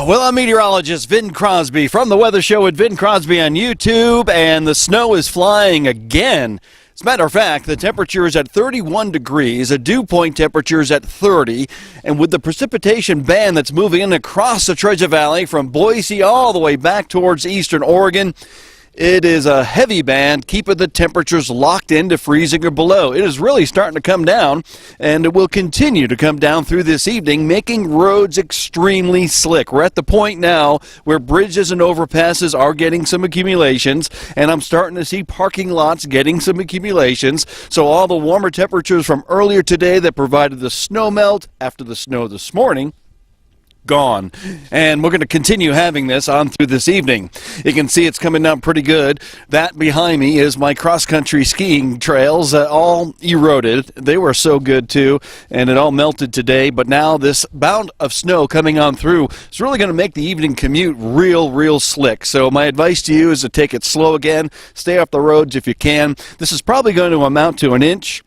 Well, I'm meteorologist Vin Crosby from the Weather Show with Vin Crosby on YouTube, and the snow is flying again. As a matter of fact, the temperature is at 31 degrees, a dew point temperature is at 30, and with the precipitation band that's moving in across the Treasure Valley from Boise all the way back towards eastern Oregon, it is a heavy band, keeping the temperatures locked into freezing or below. It is really starting to come down, and it will continue to come down through this evening, making roads extremely slick. We're at the point now where bridges and overpasses are getting some accumulations, and I'm starting to see parking lots getting some accumulations. So all the warmer temperatures from earlier today that provided the snow melt after the snow this morning, gone. And we're going to continue having this on through this evening. You can see it's coming down pretty good. That behind me is my cross-country skiing trails, all eroded. They were so good too, and it all melted today. But now this bound of snow coming on through is really going to make the evening commute real slick. So my advice to you is to take it slow again. Stay off the roads if you can. This is probably going to amount to an inch,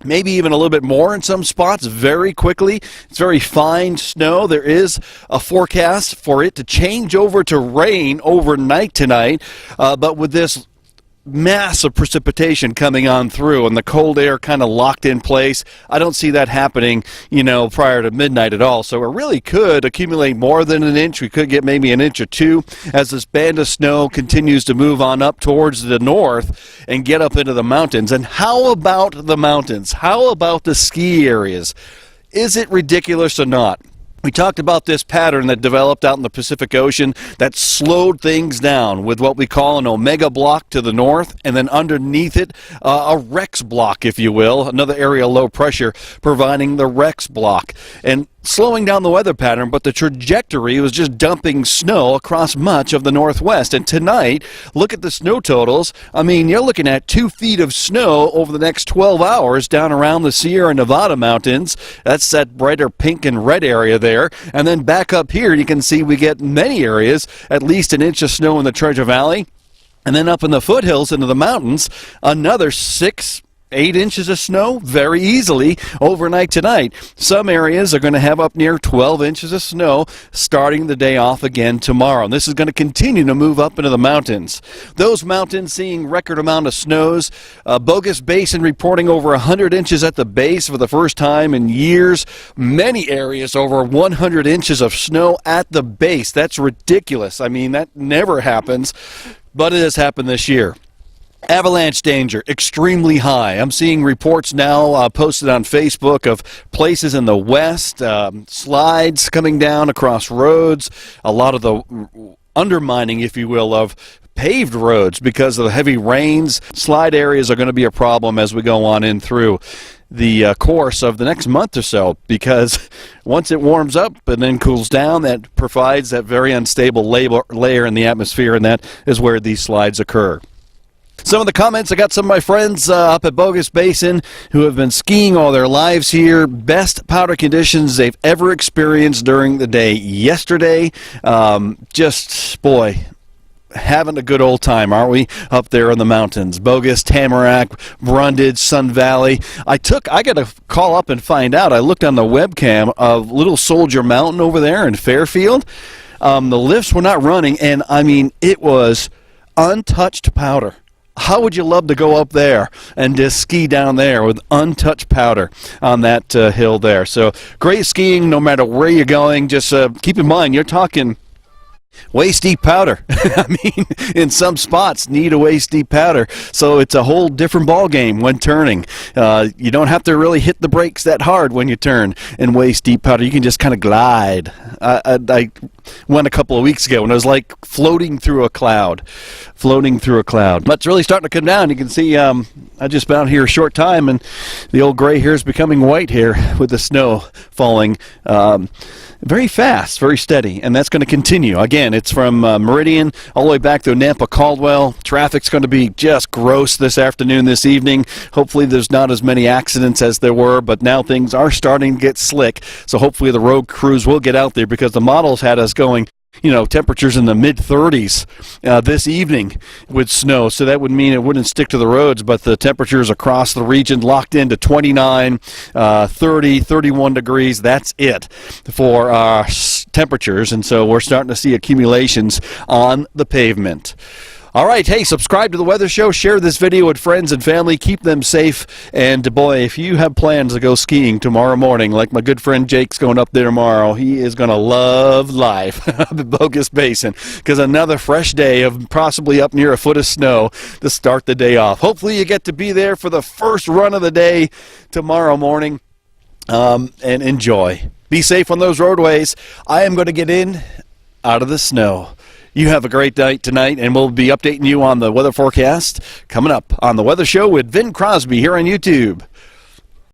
maybe even a little bit more in some spots very quickly. It's very fine snow. There is a forecast for it to change over to rain overnight tonight, but with this massive precipitation coming on through and the cold air kind of locked in place, I don't see that happening, prior to midnight at all. So it really could accumulate more than an inch. We could get maybe an inch or two as this band of snow continues to move on up towards the north and get up into the mountains. And how about the mountains? How about the ski areas? Is it ridiculous or not? We talked about this pattern that developed out in the Pacific Ocean that slowed things down with what we call an omega block to the north, and then underneath it, a Rex block, if you will, another area of low pressure providing the Rex block. And slowing down the weather pattern, but the trajectory was just dumping snow across much of the Northwest. And tonight, look at the snow totals. I mean, you're looking at 2 feet of snow over the next 12 hours down around the Sierra Nevada mountains. That's that brighter pink and red area there. And then back up here, you can see we get many areas, at least an inch of snow in the Treasure Valley. And then up in the foothills into the mountains, another 8 inches of snow very easily overnight tonight. Some areas are going to have up near 12 inches of snow starting the day off again tomorrow. And this is going to continue to move up into the mountains. Those mountains seeing record amount of snows. Bogus Basin reporting over 100 inches at the base for the first time in years. Many areas over 100 inches of snow at the base. That's ridiculous. I mean, that never happens, but it has happened this year. Avalanche danger, extremely high. I'm seeing reports now posted on Facebook of places in the west, slides coming down across roads, a lot of the undermining, if you will, of paved roads because of the heavy rains. Slide areas are going to be a problem as we go on in through the course of the next month or so, because once it warms up and then cools down, that provides that very unstable layer in the atmosphere, and that is where these slides occur. Some of the comments, I got some of my friends up at Bogus Basin who have been skiing all their lives here. Best powder conditions they've ever experienced during the day yesterday. Boy, having a good old time, aren't we, up there in the mountains? Bogus, Tamarack, Brundage, Sun Valley. I got to call up and find out. I looked on the webcam of Little Soldier Mountain over there in Fairfield. The lifts were not running, and I mean, it was untouched powder. How would you love to go up there and just ski down there with untouched powder on that hill there? So great skiing no matter where you're going. Just keep in mind, you're talking waist-deep powder. I mean, in some spots, need a waist-deep powder. So it's a whole different ball game when turning. You don't have to really hit the brakes that hard when you turn in waist-deep powder. You can just kind of glide. I went a couple of weeks ago, and it was like floating through a cloud. But it's really starting to come down. You can see I just been out here a short time, and the old gray hair is becoming white here with the snow falling very fast, very steady, and that's going to continue. Again, it's from Meridian all the way back to Nampa Caldwell. Traffic's going to be just gross this afternoon, this evening. Hopefully there's not as many accidents as there were, but now things are starting to get slick, so hopefully the road crews will get out there, because the models had us going temperatures in the mid-30s this evening with snow. So that would mean it wouldn't stick to the roads, but the temperatures across the region locked into 29, 30, 31 degrees. That's it for our temperatures. And so we're starting to see accumulations on the pavement. All right, hey, subscribe to the Weather Show. Share this video with friends and family. Keep them safe. And, boy, if you have plans to go skiing tomorrow morning, like my good friend Jake's going up there tomorrow, he is going to love life at the Bogus Basin, because another fresh day of possibly up near a foot of snow to start the day off. Hopefully you get to be there for the first run of the day tomorrow morning, and enjoy. Be safe on those roadways. I am going to get out of the snow. You have a great night tonight, and we'll be updating you on the weather forecast coming up on The Weather Show with Vin Crosby here on YouTube.